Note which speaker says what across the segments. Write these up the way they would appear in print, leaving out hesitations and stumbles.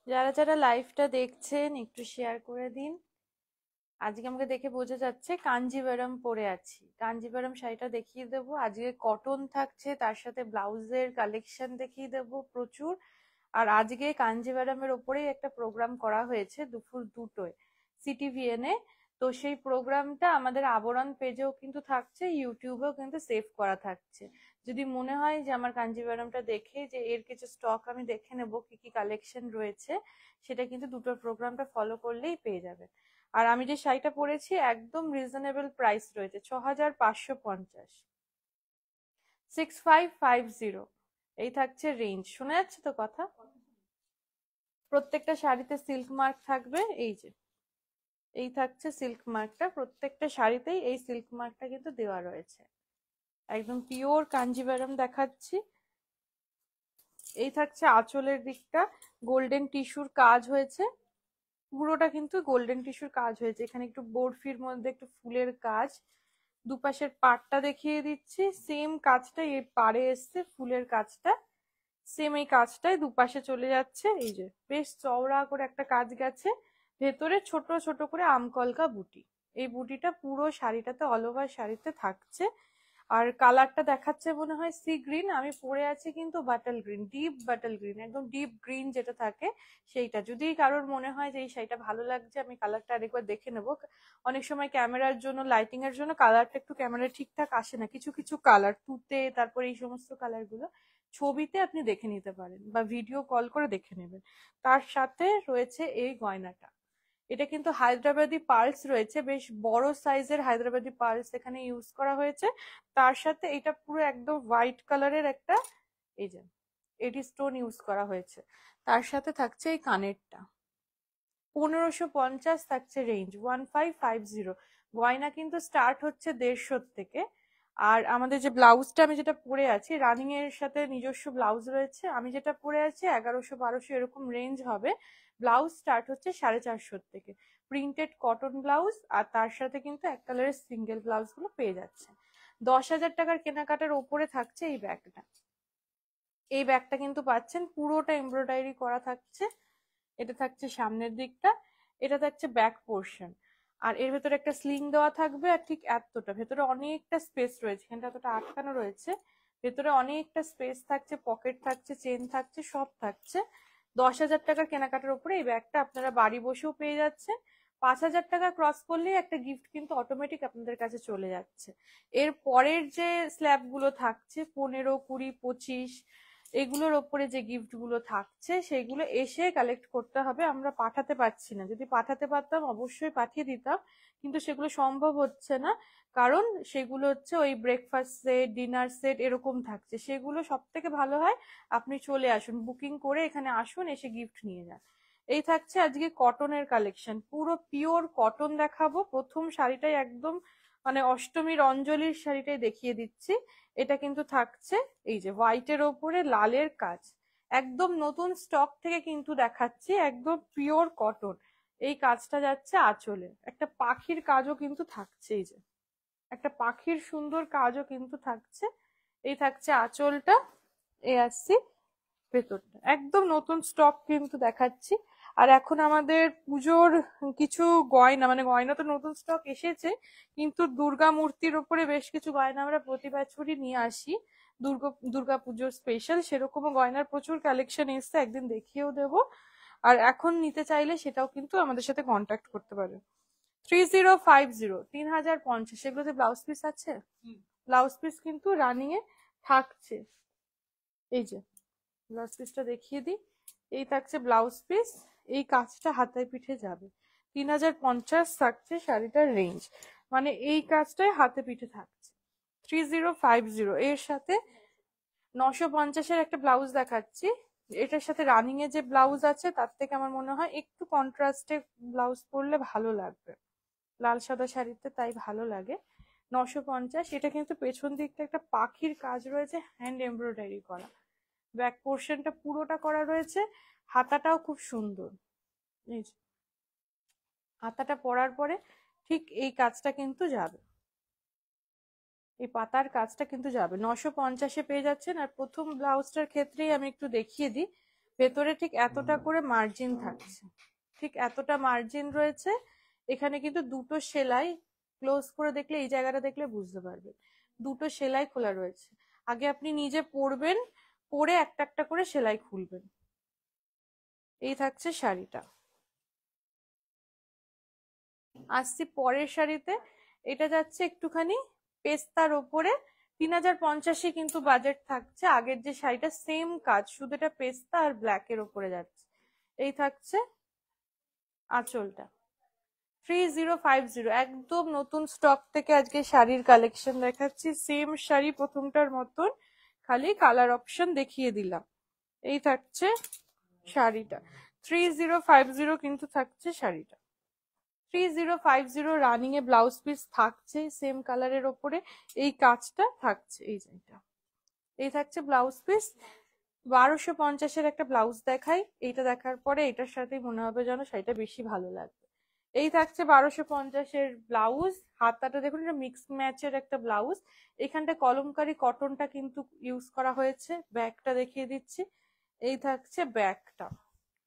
Speaker 1: যারা যারা লাইভটা দেখছেন একটু শেয়ার করে দিন। আজকে আমাকে দেখে বোঝা যাচ্ছে কাঞ্জিভারাম পরে আছি। কাঞ্জিভারাম শাড়িটা দেখিয়ে দেবো। আজকে কটন থাকছে, তার সাথে ব্লাউজের কালেকশন দেখিয়ে দেবো প্রচুর। আর আজকে কাঞ্জিভারামের ওপরেই একটা প্রোগ্রাম করা হয়েছে দুপুর 2টোয় সিটিভিএন এ। তো সেই প্রোগ্রামটা আমাদের আবরণ পেজেও কিন্তু থাকছে, ইউটিউবেও কিন্তু সেভ করা থাকছে। যদি মনে হয় যে আমার কাঞ্জিভারামটা দেখে যে এর কিছু স্টক আমি দেখে নেবো কি কি কালেকশন রয়েছে, সেটা কিন্তু দুটোর প্রোগ্রামটা ফলো করলেই পেয়ে যাবে। আর আমি যে শাড়িটা পরেছি একদম রিজনেবল প্রাইস রয়েছে, 6550, 6550 এই থাকছে রেঞ্জ। শোনা যাচ্ছে তো কথা? প্রত্যেকটা শাড়িতে সিল্ক মার্ক থাকবে। এই যে এই থাকছে সিল্ক মার্কটা, প্রত্যেকটা শাড়িতেই এই সিল্ক মার্কটা কিন্তু দেওয়া রয়েছে। একদম পিওর কাঞ্জিভারাম দেখাচ্ছি। এই থাকছে আঁচলের দিকটা, গোল্ডেন টিস্যুর কাজ হয়েছে, পুরোটা কিন্তু গোল্ডেন টিস্যুর কাজ হয়েছে। এখানে একটু বরফির মধ্যে একটু ফুলের কাজ। দুপাশের পাড়টা দেখিয়ে দিচ্ছি, সেম কাজটাই এই পাড়ে এসছে, ফুলের কাজটা সেম এই কাজটাই দুপাশে চলে যাচ্ছে। এই যে বেশ চওড়া করে একটা কাজ গেছে, ভেতরে ছোট ছোট করে আমকলকা বুটি। এই বুটিটা পুরো শাড়িটাতে, অল ওভার শাড়িতে থাকছে। আর কালারটা দেখাচ্ছে মনে হয় সি গ্রিন, আমি পরে আছি কিন্তু bottle green, deep bottle green, একদম ডিপ গ্রিন যেটা থাকে সেইটা। যদি কারোর মনে হয় যে এই শাড়িটা ভালো লাগছে, আমি কালারটা আরেকবার দেখে নেবো। অনেক সময় ক্যামেরার জন্য, লাইটিং এর জন্য কালারটা একটু ক্যামেরায় ঠিকঠাক আসে না, কিছু কিছু কালার তুতে, তারপর এই সমস্ত কালার গুলো ছবিতে আপনি দেখে নিতে পারেন বা ভিডিও কল করে দেখে নেবেন। তার সাথে রয়েছে এই গয়নাটা, এটা কিন্তু হায়দ্রাবাদি পার্লস রয়েছে, বেশ বড় সাইজের হায়দ্রাবাদি পার্লস এখানে ইউজ করা হয়েছে। তার সাথে এটা পুরো একদম হোয়াইট কালারের একটা, এই যে এডি স্টোন ইউজ করা হয়েছে। তার সাথে থাকছে এই কানেরটা, 1550 থাকছে রেঞ্জ, 1550। গয়না কিন্তু স্টার্ট হচ্ছে 150 থেকে। আর আমাদের যে ব্লাউজটা আমি যেটা পরে আছি, রানিং এর সাথে নিজস্ব ব্লাউজ রয়েছে, আমি যেটা পরে আছি 1100 1200 এরকম রেঞ্জ হবে। ব্লাউজ স্টার্ট হচ্ছে 450 থেকে, প্রিন্টেড কটন ব্লাউজ। আর তার সাথে কিন্তু এক কালারের সিঙ্গেল ব্লাউজ গুলো পেয়ে যাচ্ছে। 10,000 টাকার কেনাকাটার ওপরে থাকছে এই ব্যাগটা। এই ব্যাগটা কিন্তু পাচ্ছেন, পুরোটা এমব্রয়ডারি করা থাকছে। এটা থাকছে সামনের দিকটা, এটা থাকছে ব্যাক পোর্শন। আর এর ভেতরে একটা স্লিং দেওয়া থাকবে, আর ঠিক এতটা ভেতরে অনেকটা স্পেস রয়েছে, এখানটা এতটা আটকানো রয়েছে, ভেতরে অনেকটা স্পেস থাকছে, পকেট থাকছে, চেন থাকছে, সব থাকছে। 10,000 টাকার কেনাকাটার উপরে এই ব্যাগটা আপনারা বাড়ি বসেও পেয়ে যাচ্ছেন। 5,000 টাকা ক্রস করলেই একটা গিফট কিন্তু অটোমেটিক আপনাদের কাছে চলে যাচ্ছে। এর পরের যে স্ল্যাব গুলো থাকছে 15 20 25, এগুলোর ওপরে যে গিফট গুলো থাকছে সেগুলো এসে কালেক্ট করতে হবে, আমরা পাঠাতে পারছি না। যদি পাঠাতে পারতাম অবশ্যই পাঠিয়ে দিতাম, কিন্তু সেগুলো সম্ভব হচ্ছে না। কারণ সেগুলো হচ্ছে ওই ব্রেকফাস্ট সেট, ডিনার সেট এরকম থাকছে। সেগুলো সব থেকে ভালো হয় আপনি চলে আসুন, বুকিং করে এখানে আসুন, এসে গিফট নিয়ে যান। এই থাকছে আজকে কটনের কালেকশন, পুরো পিওর কটন দেখাবো। প্রথম শাড়িটাই একদম মানে অষ্টমীর অঞ্জলির শাড়িটাই দেখিয়ে দিচ্ছি। এটা কিন্তু থাকছে এই যে হোয়াইটের ওপরে লালের কাজ, একদম নতুন স্টক থেকে কিন্তু দেখাচ্ছি, একদম পিওর কটন। এই কাজটা যাচ্ছে আঁচলে, একটা পাখির কাজও কিন্তু থাকছে, এই যে একটা পাখির সুন্দর কাজও কিন্তু থাকছে। এই থাকছে আঁচলটা, এই আসছি ভেতরটা, একদম নতুন স্টক কিন্তু দেখাচ্ছি। আর এখন আমাদের পুজোর কিছু গয়না, মানে গয়না তো নতুন স্টক এসেছে, কিন্তু দুর্গা মূর্তির ওপরে বেশ কিছু গয়না আমরা প্রতি বছরই নিয়ে আসি, দুর্গা পুজোর স্পেশাল। সেরকমও গয়নার প্রচুর কালেকশন এসছে, একদিন দেখিয়েও দেবো। আর এখন নিতে চাইলে সেটাও কিন্তু আমাদের সাথে কন্ট্যাক্ট করতে পারে। 3050, 3050, সেগুলোতে ব্লাউজ পিস আছে। ব্লাউজ পিস কিন্তু রানিং এ থাকছে। এই যে ব্লাউজ পিসটা দেখিয়ে দিই, এই থাকছে ব্লাউজ পিস, এই কাজটা হাতে পিঠে যাবে। 3050 থাকছে শাড়িটার রেঞ্জ, মানে এই কাজটাই হাতে পিঠে থাকছে। 3050 এর সাথে 950-এর একটা ব্লাউজ দেখাচ্ছি। এটার সাথে রানিং এ যে ব্লাউজ আছে তার থেকে আমার মনে হয় একটু কন্ট্রাস্টে ব্লাউজ পরলে ভালো লাগবে, লাল সাদা শাড়িতে তাই ভালো লাগে। 950, এটা কিন্তু পেছন দিকটা একটা পাখির কাজ রয়েছে, হ্যান্ড এমব্রয়ডারি করা। ব্যাক পোর্শনটা পুরোটা করা রয়েছে, হাতাটাও খুব সুন্দর। এই যে হাতাটা পরার পরে ঠিক এই কাজটা কিন্তু যাবে, এই পাতার কাজটা কিন্তু যাবে। 950-এ পেয়ে যাচ্ছেন। আর প্রথম ব্লাউজটার ক্ষেত্রেই আমি একটু দেখিয়ে দিই, ভেতরে ঠিক এতটা করে মার্জিন থাকছে, ঠিক এতটা মার্জিন রয়েছে। এখানে কিন্তু দুটো সেলাই, ক্লোজ করে দেখলে এই জায়গাটা দেখলে বুঝতে পারবেন, দুটো সেলাই খোলা রয়েছে। আগে আপনি নিজে পরবেন, পরে একটা একটা করে সেলাই খুলবেন। এই থাকছে শাড়িটা। আসছি পরের শাড়িতে। এটা যাচ্ছে একটুখানি পেস্তার ওপরে, 3050-ই কিন্তু বাজেট থাকছে। আগের যে শাড়িটা সেম কাজ, শুধু এটা পেস্তা আর ব্ল্যাক এর ওপরে যাচ্ছে। এই থাকছে আঁচলটা। 3050, একদম নতুন স্টক থেকে আজকে শাড়ির কালেকশন দেখাচ্ছি। সেম শাড়ি প্রথমটার মতন, খালি কালার অপশন দেখিয়ে দিলাম। এই থাকছে শাড়িটা, 3050 কিন্তু থাকছে শাড়িটা। 3050 রানিং এ ব্লাউজ পিস থাকছে সেম কালারের ওপরে, এই কাজটা থাকছে। এই যেটা, এই থাকছে ব্লাউজ পিস। 1250-এর একটা ব্লাউজ দেখাই, এইটা দেখার পরে এটার সাথেই মনে হবে যেন শাড়িটা বেশি ভালো লাগবে। এই থাকছে 1250-এর ব্লাউজ। হাতাটা দেখুন, এটা মিক্স ম্যাচের একটা ব্লাউজ। এখানটা কলমকারি কটনটা কিন্তু ইউজ করা হয়েছে। ব্যাকটা দেখিয়ে দিচ্ছি, এই থাকছে ব্যাকটা।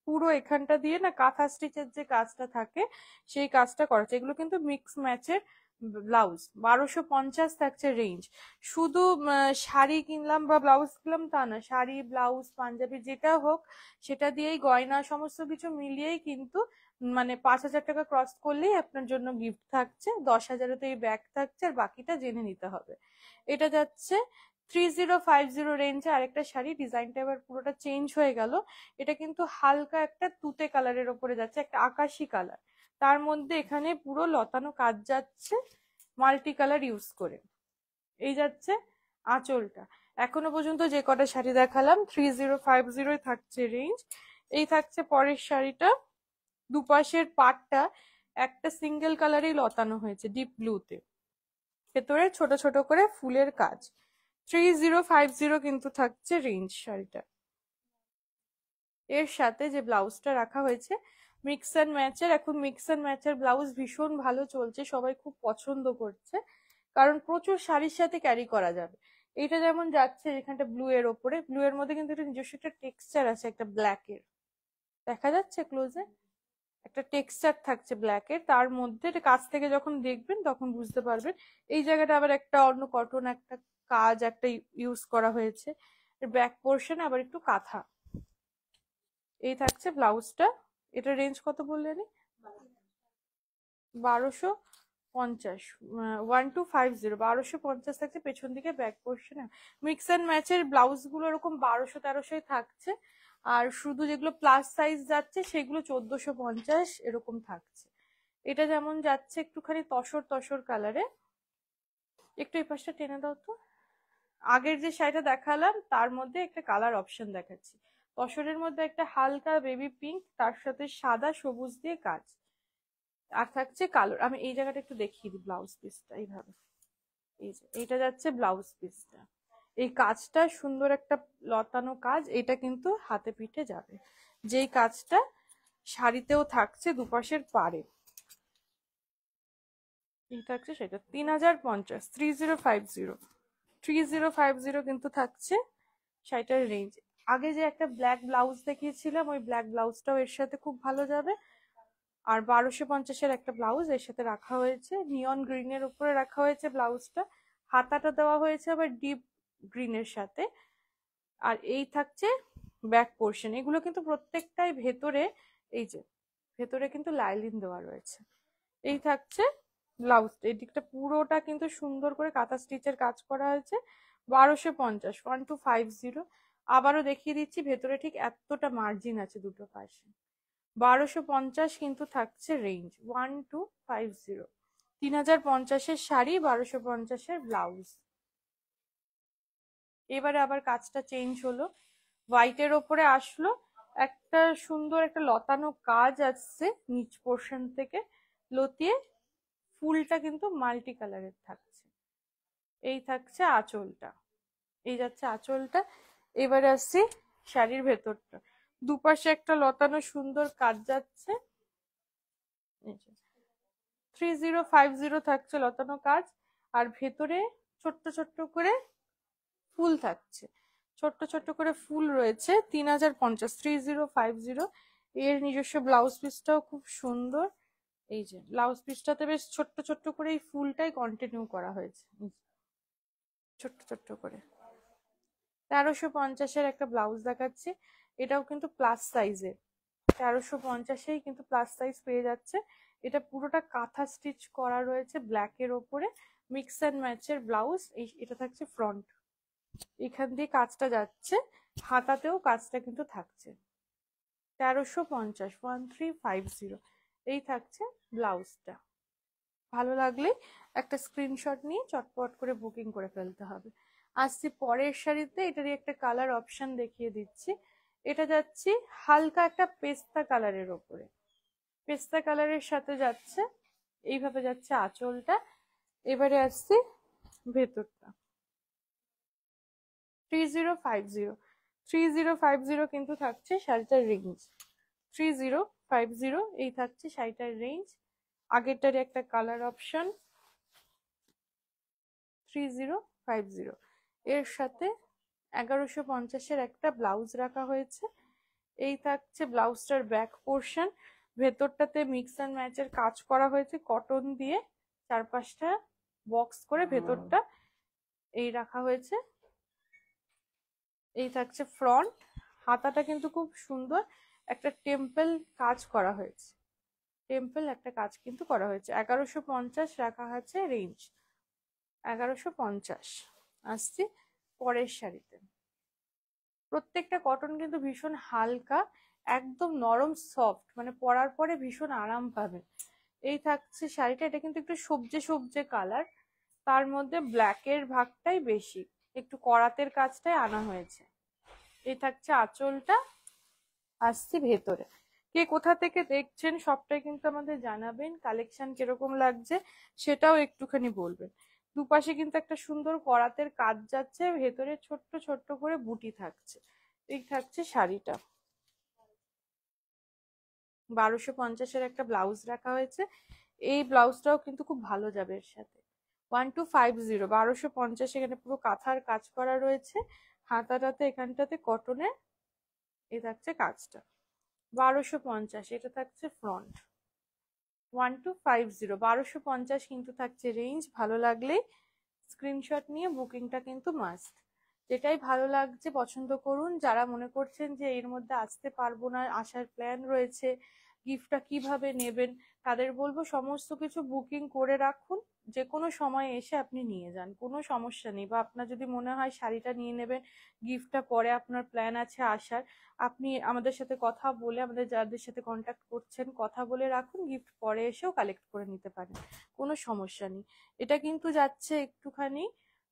Speaker 1: পুরো এখানটা দিয়ে না কাঁথা স্টিচের যে কাজটা থাকে সেই কাজটা করেছে। এগুলো কিন্তু মিক্স ম্যাচের ব্লাউজ। 1250 থাকছে রেঞ্জ। শুধু শাড়ি কিনলাম বা ব্লাউজ কিনলাম তা না, শাড়ি ব্লাউজ পাঞ্জাবি যেটা হোক সেটা দিয়েই, গয়না সমস্ত কিছু মিলিয়েই কিন্তু মানে 5000 টাকা ক্রস করলেই আপনার জন্য গিফট থাকছে। 10,000-এ তো এই ব্যাগ থাকছে, আর বাকিটা জেনে নিতে হবে। এটা যাচ্ছে 3050 রেঞ্জে আরেকটা শাড়ি। ডিজাইনটা এবার পুরোটা চেঞ্জ হয়ে গেল। এটা কিন্তু হালকা একটা তুতে কালারের ওপরে যাচ্ছে, একটা আকাশি কালার, তার মধ্যে এখানে পুরো লতানো কাজ যাচ্ছে মাল্টি কালার ইউজ করে। এই যাচ্ছে আঁচলটা। এখনো পর্যন্ত যে কটা শাড়ি দেখালাম 3050 থাকছে রেঞ্জ। এই থাকছে পরের শাড়িটা। দুপাশের পাটটা একটা সিঙ্গেল কালারেই লতানো হয়েছে ডিপ ব্লুতে, ভেতরে ছোট ছোট করে ফুলের কাজ। 3050 কিন্তু থাকছে রেঞ্জ শাড়িটা। এর সাথে যে ব্লাউজটা রাখা হয়েছে মিক্স অ্যান্ড ম্যাচের, এখন মিক্স অ্যান্ড ম্যাচের ব্লাউজ ভীষণ ভালো চলছে, সবাই খুব পছন্দ করছে, কারণ প্রচুর শাড়ির সাথে ক্যারি করা যাবে। এইটা যেমন যাচ্ছে এখানটা ব্লু এর ওপরে, ব্লু এর মধ্যে কিন্তু একটা নিজস্ব একটা টেক্সচার আছে, একটা ব্ল্যাক এর, দেখা যাচ্ছে ক্লোজে একটা টেক্সচার থাকছে ব্ল্যাক এর, তার মধ্যে এটা কাছ থেকে যখন দেখবেন তখন বুঝতে পারবেন। এই জায়গাটা আবার একটা অন্য কটন একটা কাজ একটা ইউজ করা হয়েছে। ব্যাক পোর্শন আবার একটু কাঁথা। এই থাকছে ব্লাউজটা। এটা রেঞ্জ কত বললেন? 1250, 1250, 1250 থাকছে। পেছন দিকে ব্যাক পোর্শনে মিক্স অ্যান্ড ম্যাচের ব্লাউজ গুলো এরকম 1200-1300 থাকছে। আর শুধু যেগুলো প্লাস সাইজ যাচ্ছে সেগুলো 1450 এরকম থাকছে। এটা যেমন যাচ্ছে একটুখানি তসর তসর কালারে। একটু এই পাশটা টেনে দাও তো। আগের যে শাড়িটা দেখালাম তার মধ্যে একটা কালার অপশন দেখাচ্ছি। তসরের মধ্যে একটা হালকা বেবি পিঙ্ক, তার সাথে সাদা সবুজ দিয়ে কাজ, আর থাকছে কালো। আমি এই জায়গাটা একটু দেখিয়ে দিই ব্লাউজ পিসটা এইভাবে। এই যে এইটা যাচ্ছে ব্লাউজ পিসটা, এই কাজটা সুন্দর একটা লতানো কাজ, এটা কিন্তু হাতে পিঠে যাবে, যেই কাজটা শাড়িতেও থাকছে দুপাশের পাড়ে। এই থাকছে সেটা 3050, 3050, 3050 কিন্তু থাকছে শাড়িটার রেঞ্জ। আগে যে একটা ব্ল্যাক ব্লাউজ দেখিয়েছিলাম ওই ব্ল্যাক ব্লাউজটাও এর সাথে খুব ভালো যাবে। আর 1250-এর একটা ব্লাউজ এর সাথে রাখা হয়েছে, নিয়ন গ্রিনের উপরে রাখা হয়েছে ব্লাউজটা। হাতাটা দেওয়া হয়েছে আবার ডিপ গ্রিনের সাথে। আর এই থাকছে ব্যাক পোর্শন। এগুলো কিন্তু প্রত্যেকটাই ভেতরে, এই যে ভেতরে কিন্তু লাইলিন দেওয়া রয়েছে। এই থাকছে ব্লাউজটা, এই দিকটা পুরোটা কিন্তু সুন্দর করে কাঁথা স্টিচের কাজ করা হয়েছে। 1250, 1250। আবারও দেখিয়ে দিচ্ছি, ভেতরে ঠিক এতটা মার্জিন আছে দুটো পাশে। 1250 কিন্তু থাকছে রেঞ্জ, 1250। 3050-এর শাড়ি, 1250-এর ব্লাউজ। এবারে আবার কাজটা চেঞ্জ হলো, হোয়াইটের ওপরে আসলো। একটা সুন্দর একটা লতানো কাজ আসছে নিচ পোর্শন থেকে লতিয়ে, ফুলটা কিন্তু মাল্টি কালারের থাকছে। এই থাকছে আঁচলটা, এই যাচ্ছে আঁচলটা। এবারে আসছি শাড়ির ভেতরটা। দুপাশে একটা লতানো সুন্দর কাজ যাচ্ছে। 3050 থাকছে লতানো কাজ, আর ভেতরে ছোট্ট ছোট্ট করে ফুল থাকছে, ছোট্ট ছোট্ট করে ফুল রয়েছে। 3050, 3050। এর নিজস্ব ব্লাউজ পিসটাও খুব সুন্দর। এই যে ব্লাউজ পিসটাতে বেশ ছোট্ট ছোট্ট করে এই ফুলটাই কন্টিনিউ করা হয়েছে, ছোট্ট ছোট্ট করে। 1350-এর একটা ব্লাউজ দেখাচ্ছি, এটাও কিন্তু প্লাস সাইজের। 1350-এই কিন্তু প্লাস সাইজ পেয়ে যাচ্ছে। এটা পুরোটা কাঁথা স্টিচ করা রয়েছে ব্ল্যাকের ওপরে, মিক্স অ্যান্ড ম্যাচের ব্লাউজ। এটা থাকছে ফ্রন্ট, এখান দিয়ে কাজটা যাচ্ছে, হাতাতেও কাজটা কিন্তু থাকছে। 1350, 1350 এই থাকছে ব্লাউজটা। ভালো লাগলে একটা স্ক্রিনশট নিয়ে চটপট করে বুকিং করে ফেলতে হবে। আসছি পরের শাড়িতে, এটারই একটা কালার অপশন দেখিয়ে দিচ্ছি। এটা যাচ্ছি হালকা একটা পেস্তা কালারের ওপরে, পেস্তা কালারের সাথে যাচ্ছে, এইভাবে যাচ্ছে আঁচলটা। এবারে আসছি ভেতরটা। 3050, 3050 কিন্তু থাকছে শাড়িটার রেঞ্জ। 3050 এই থাকছে শাড়িটার রেঞ্জ। আগেরটারই একটা কালার অপশন। 3050 এর সাথে 1150-এর একটা ব্লাউজ রাখা হয়েছে। এই থাকছে ব্লাউজটার ব্যাক পোর্শন। ভেতরটাতে মিক্স অ্যান্ড ম্যাচের কাজ করা হয়েছে কটন দিয়ে, চারপাশটা বক্স করে ভেতরটা এই রাখা হয়েছে। এই থাকছে ফ্রন্ট, হাতাটা কিন্তু খুব সুন্দর একটা টেম্পল কাজ করা হয়েছে, টেম্পল একটা কাজ কিন্তু করা হয়েছে। 1150 রাখা আছে রেঞ্জ, 1150। আসছি পরের শাড়িতে। প্রত্যেকটা কটন কিন্তু ভীষণ হালকা, একদম নরম সফট, মানে পরার পরে ভীষণ আরাম পাবেন। এই থাকছে শাড়িটা, এটা কিন্তু একটু সবজে সবজে কালার, তার মধ্যে ব্ল্যাকের ভাগটাই বেশি, একটু করাতের কাজটাই আনা হয়েছে। এই থাকছে আঁচলটা। আসছি ভেতরে। কে কোথা থেকে দেখছেন সবটাই কিন্তু আমাদের জানাবেন, কালেকশন কিরকম লাগছে সেটাও একটুখানি বলবেন। দুপাশে কিন্তু একটা সুন্দর করাতের কাজ যাচ্ছে, ভেতরে ছোট্ট ছোট্ট করে বুটি থাকছে। এই থাকছে শাড়িটা। 1250-এর একটা ব্লাউজ রাখা হয়েছে, এই ব্লাউজটাও কিন্তু খুব ভালো যাবে এর সাথে। 1250, 1250, এখানে পুরো কাঁথার কাজ করা রয়েছে, হাতাটাতে এখানটাতে কটনের এই থাকছে কাজটা। 1250 এটা থাকছে ফ্রন্ট। 1250, 1250 কিন্তু থাকছে রেঞ্জ। ভালো লাগলে স্ক্রিনশট নিয়ে বুকিংটা কিন্তু মাস্ট। যেটাই ভালো লাগছে পছন্দ করুন। যারা মনে করছেন যে এর মধ্যে আসতে পারবো না, আসার প্ল্যান রয়েছে, গিফটটা কিভাবে নেবেন, তাদের বলবো সমস্ত কিছু বুকিং করে রাখুন, যে কোনো সময় এসে আপনি নিয়ে যান, কোনো সমস্যা নেই। বা আপনার যদি মনে হয় শাড়িটা নিয়ে নেবেন, গিফটটা পরে আপনার প্ল্যান আছে আসার, আপনি আমাদের সাথে কথা বলে, আমাদের যাদের সাথে কন্ট্যাক্ট করছেন কথা বলে রাখুন, গিফট পরে এসেও কালেক্ট করে নিতে পারেন, কোনো সমস্যা নেই। এটা কিন্তু যাচ্ছে একটুখানি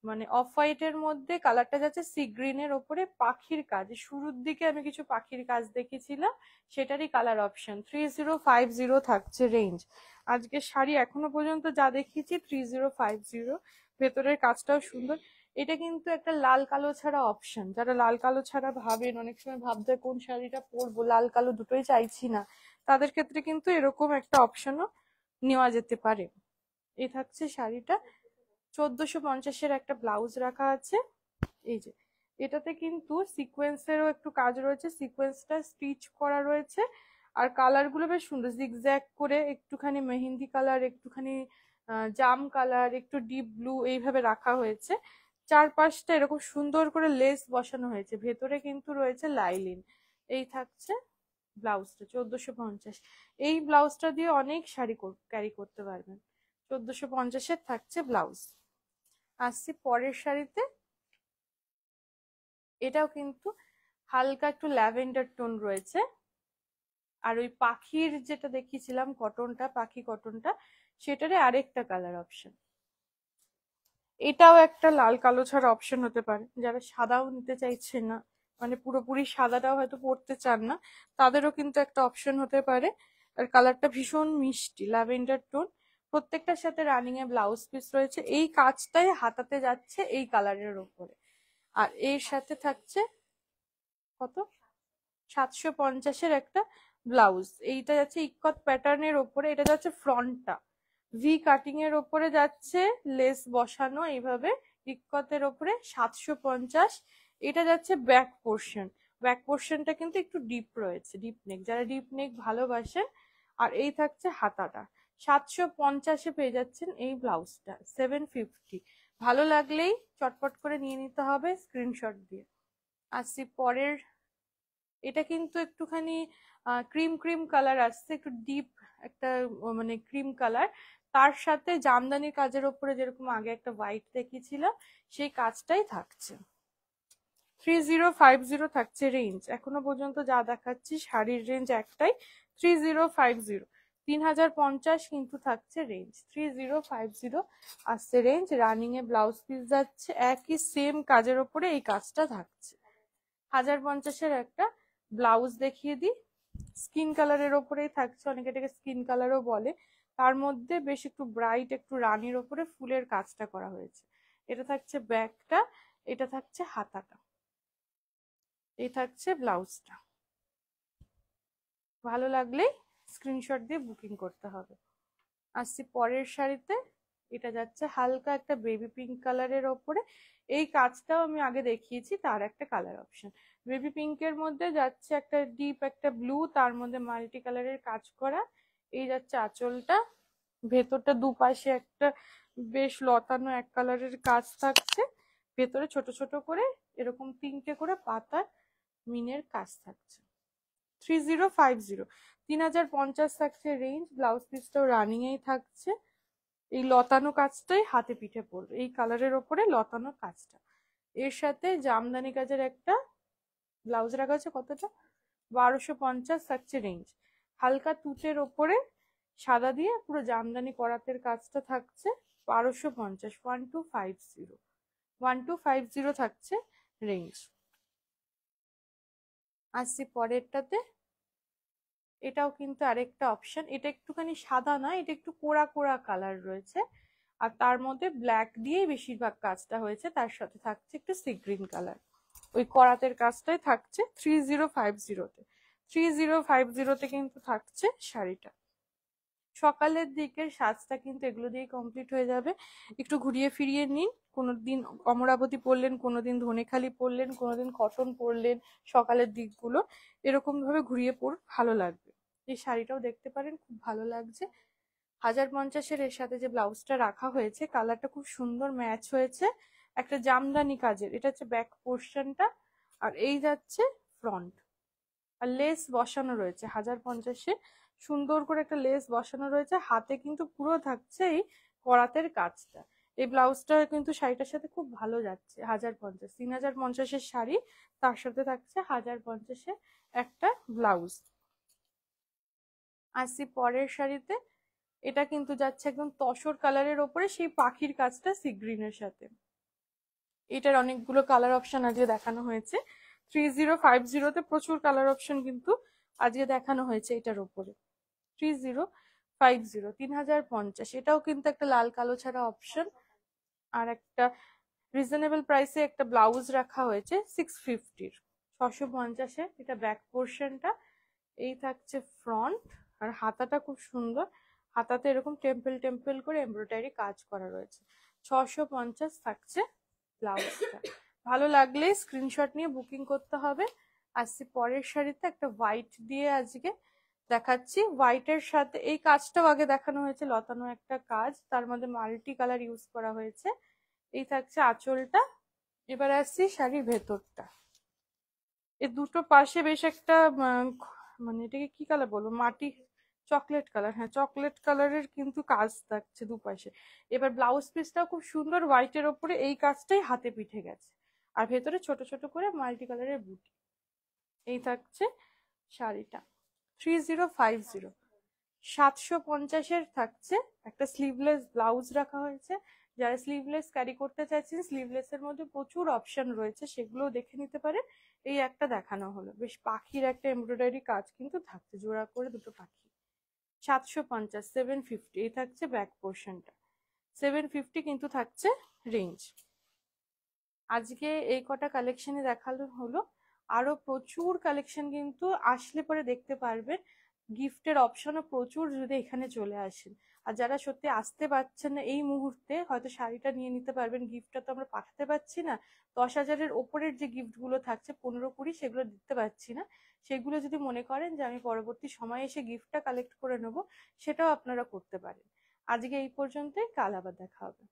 Speaker 1: মানে অফ হোয়াইটের মধ্যে, কালারটা যাচ্ছে সি গ্রিনের ওপরে, পাখির কাজ, শুরুর দিকে আমি কিছু পাখির কাজ দেখেছিলাম, সেটারই কালার অপশন। 3050 থাকছে রেঞ্জ। আজকে শাড়ি এখনো পর্যন্ত যা দেখিয়েছি 3050, ভেতরের কাজটাও সুন্দর। এটা কিন্তু একটা লাল কালো ছাড়া অপশন, যারা লাল কালো ছাড়া ভাবেন, অনেক সময় ভাবতে কোন শাড়িটা পরবো, লাল কালো দুটোই চাইছি না, তাদের ক্ষেত্রে কিন্তু এরকম একটা অপশনও নেওয়া যেতে পারে। এই থাকছে শাড়িটা। 1450-এর একটা ব্লাউজ রাখা আছে। এই যে এটাতে কিন্তু সিকোয়েন্সেরও একটু কাজ রয়েছে, সিকোয়েন্সটা স্টিচ করা রয়েছে, আর কালার গুলো বেশ সুন্দর, জিগজ্যাগ করে একটুখানি মেহেন্দি কালার, একটুখানি জাম কালার, একটু ডিপ ব্লু এইভাবে রাখা হয়েছে। চারপাশটা এরকম সুন্দর করে লেস বসানো হয়েছে, ভেতরে কিন্তু রয়েছে লাইলিন। এই থাকছে ব্লাউজটা। 1450, এই ব্লাউজটা দিয়ে অনেক শাড়ি ক্যারি করতে পারবেন। 1450-এর থাকছে ব্লাউজ। আসছি পরের শাড়িতে। এটাও কিন্তু হালকা একটু ল্যাভেন্ডার টোন রয়েছে, আর ওই পাখির যেটা দেখিয়েছিলাম কটনটা, পাখি কটনটা, সেটারই আরেকটা কালার অপশন। এটাও একটা লাল কালো ছাড়া অপশন হতে পারে, যারা সাদাও নিতে চাইছে না, মানে পুরোপুরি সাদাটাও হয়তো পরতে চান না, তাদেরও কিন্তু একটা অপশন হতে পারে। আর কালারটা ভীষণ মিষ্টি ল্যাভেন্ডার টোন। প্রত্যেকটার সাথে রানিং এ ব্লাউজ পিস রয়েছে, এই কাজটাই হাতাতে যাচ্ছে এই কালারের ওপরে। আর এর সাথে থাকছে কত 750-এর একটা ব্লাউজ। এইটা যাচ্ছে ইকত প্যাটার্নের ওপরে, এটা যাচ্ছে ফ্রন্টটা, ভি কাটিং এর ওপরে যাচ্ছে লেস বসানো এইভাবে ইক্কতের ওপরে 750। এটা যাচ্ছে ব্যাক পোর্শন। ব্যাক পোর্শনটা কিন্তু একটু ডিপ রয়েছে, ডিপ নেক, যারা ডিপ নেক ভালোবাসেন। আর এই থাকছে হাতাটা। 750-এ পেয়ে যাচ্ছেন এই ব্লাউজটা 750। ভালো লাগলেই চটপট করে নিয়ে নিতে হবে স্ক্রিনশট দিয়ে। আসছি পরের, এটা কিন্তু একটুখানি ক্রিম ক্রিম কালার আসছে, একটু ডিপ একটা মানে ক্রিম কালার, তার সাথে জামদানি কাজের ওপরে যেরকম আগে একটা হোয়াইট দেখিয়েছিলাম সেই কাজটাই থাকছে। 3050 থাকছে রেঞ্জ। এখনো পর্যন্ত যা দেখাচ্ছি শাড়ির রেঞ্জ একটাই, 3050। 3050 কিন্তু থাকছে রেঞ্জ, 3050 আসছে রেঞ্জ। রানিং এ ব্লাউজ পিস যাচ্ছে একই সেম কাজের ওপরে এই কাজটা থাকছে। 1050-এর একটা ব্লাউজ দেখিয়ে দিই, স্কিন কালারের ওপরেই থাকছে, অনেকে এটাকে স্কিন কালারও বলে। তার মধ্যে বেশ একটু ব্রাইট একটু রানির ওপরে ফুলের কাজটা করা হয়েছে। এটা থাকছে ব্যাকটা, এটা থাকছে হাতাটা, এই থাকছে ব্লাউজটা। ভালো লাগলেই স্ক্রিনশট দিয়ে বুকিং করতে হবে। আসছি পরের শাড়িতে, এটা যাচ্ছে হালকা একটা বেবি পিঙ্ক কালারের ওপরে। এই কাজটাও আমি আগে দেখিয়েছি, তার একটা কালার অপশন। বেবি পিঙ্কের মধ্যে যাচ্ছে একটা ডিপ একটা ব্লু, তার মধ্যে মাল্টি কালারের কাজ করা। এই যাচ্ছে আঁচলটা, ভেতরটা দুপাশে একটা বেশ লতানো এক কালারের কাজ থাকছে, ভেতরে ছোট ছোট করে এরকম 3টে করে পাতার মিনের কাজ থাকছে। 3050, 3050 থাকছে রেঞ্জ। ব্লাউজ পিসটাও রানিং এই থাকছে। এই লতানো কাজটাই হাতে পিঠে পড়বে, এই কালারের ওপরে লতানো কাজটা। এর সাথে জামদানি কাজের একটা ব্লাউজ রাখা আছে, কতটা 1250 থাকছে রেঞ্জ। হালকা তুতের ওপরে সাদা দিয়ে পুরো জামদানি করাতের কাজটা থাকছে 1250, 1250, 1250 থাকছে রেঞ্জ। আসছি পরেরটাতে, এটাও কিন্তু আরেকটা অপশন। এটা একটুখানি সাদা না, এটা একটু কোড়া কোড়া কালার রয়েছে, আর তার মধ্যে ব্ল্যাক দিয়ে বেশিরভাগ কাজটা হয়েছে, তার সাথে থাকছে একটু সি গ্রিন কালার, ওই করাতের কাজটাই থাকছে 3050-তে। 3050-তে কিন্তু থাকছে শাড়িটা। সকালের দিকের সাজটা কিন্তু এগুলো দিয়ে কমপ্লিট হয়ে যাবে। একটু ঘুরিয়ে ফিরিয়ে নিন, কোনোদিন অমরাবতী পরলেন, কোনোদিন ধনেখালি পরলেন, কোনোদিন কটন পরলেন, সকালের দিকগুলো এরকম ভাবে ঘুরিয়ে পড়ুন, ভালো লাগবে। এই শাড়িটাও দেখতে পারেন, খুব ভালো লাগছে। 1050-এর এর সাথে যে ব্লাউজটা রাখা হয়েছে, কালারটা খুব সুন্দর ম্যাচ হয়েছে, একটা জামদানি কাজের। এটা হচ্ছে ব্যাক পোর্শনটা, আর এই যাচ্ছে ফ্রন্ট। আর লেস বসানো রয়েছে 1050-এ, সুন্দর করে একটা লেস বসানো রয়েছে। হাতে কিন্তু পুরো থাকছে এই করাতের কাজটা। এই ব্লাউজটা কিন্তু শাড়িটার সাথে খুব ভালো যাচ্ছে। 1050, 3050-এর শাড়ি, তার সাথে থাকছে 1050-এ একটা ব্লাউজ। আসছি পরের শাড়িতে, এটা কিন্তু যাচ্ছে একদম তসর কালারের ওপরে সেই পাখির কাজটা সি গ্রিনের সাথে। এটার অনেকগুলো কালার অপশন আজকে দেখানো হয়েছে। 3050-তে প্রচুর কালার অপশন কিন্তু আজকে দেখানো হয়েছে এটার উপরে। 3050, 3050, এটাও কিন্তু একটা লাল কালো ছাড়া অপশন। আর একটা রিজনেবল প্রাইসে একটা ব্লাউজ রাখা হয়েছে 650-র, 650-এ। এটা ব্যাক পোর্শনটা, এই থাকছে ফ্রন্ট, আর হাতাটা খুব সুন্দর, হাতাতে এরকম টেম্পল টেম্পল করে এমব্রয়ডারি কাজ করা রয়েছে। 650 থাকছে ব্লাউজটা। ভালো লাগলে স্ক্রিনশট নিয়ে বুকিং করতে হবে। আসছি পরের শাড়িতে, একটা হোয়াইট দিয়ে আজকে দেখাচ্ছি। হোয়াইটের সাথে এই কাজটাও আগে দেখানো হয়েছে, লতানো একটা কাজ, তার মধ্যে মাল্টি কালার ইউজ করা হয়েছে। এই থাকছে আঁচলটা। এবার আসছি শাড়ির ভেতরটা। এই দুটো পাশে বেশ একটা মানে এটাকে কি কালার বলবো, মাটি চকলেট কালার, হ্যাঁ চকলেট কালারের কিন্তু কাজ থাকছে দুপাশে। এবার ব্লাউজ পিসটাও খুব সুন্দর, হোয়াইটের ওপরে এই কাজটাই হাতে পিঠে গেছে, আর ভেতরে ছোট ছোট করে মাল্টি কালারের বুটি। এই থাকছে শাড়িটা। 3050, 750-এর থাকছে একটা স্লিভলেস ব্লাউজ রাখা হয়েছে। যারা স্লিভলেস ক্যারি করতে চাইছেন, স্লিভলেস এর মধ্যে প্রচুর অপশন রয়েছে, সেগুলো দেখে নিতে পারে। এই একটা দেখানো হলো, বেশ পাখির একটা এমব্রয়ডারি কাজ কিন্তু থাকছে, জোড়া করে দুটো পাখি। 750, 750, এই থাকছে ব্যাক পোর্শনটা। 750 কিন্তু থাকছে রেঞ্জ। আজকে এই কটা কালেকশনে দেখালো হলো, আরো প্রচুর কালেকশন কিন্তু আসলে পরে দেখতে পারবেন। গিফটের অপশনও প্রচুর যদি এখানে চলে আসেন। আর যারা সত্যি আসতে পারছেন না এই মুহূর্তে, হয়তো শাড়িটা নিয়ে নিতে পারবেন, গিফটটা তো আমরা পাঠাতে পারছি না, 10,000-এর ওপরের যে গিফটগুলো থাকছে 15-20 সেগুলো দিতে পারছি না, সেগুলো যদি মনে করেন যে আমি পরবর্তী সময়ে এসে গিফটটা কালেক্ট করে নেবো, সেটাও আপনারা করতে পারেন। আজকে এই পর্যন্তই, কাল আবার দেখা হবে।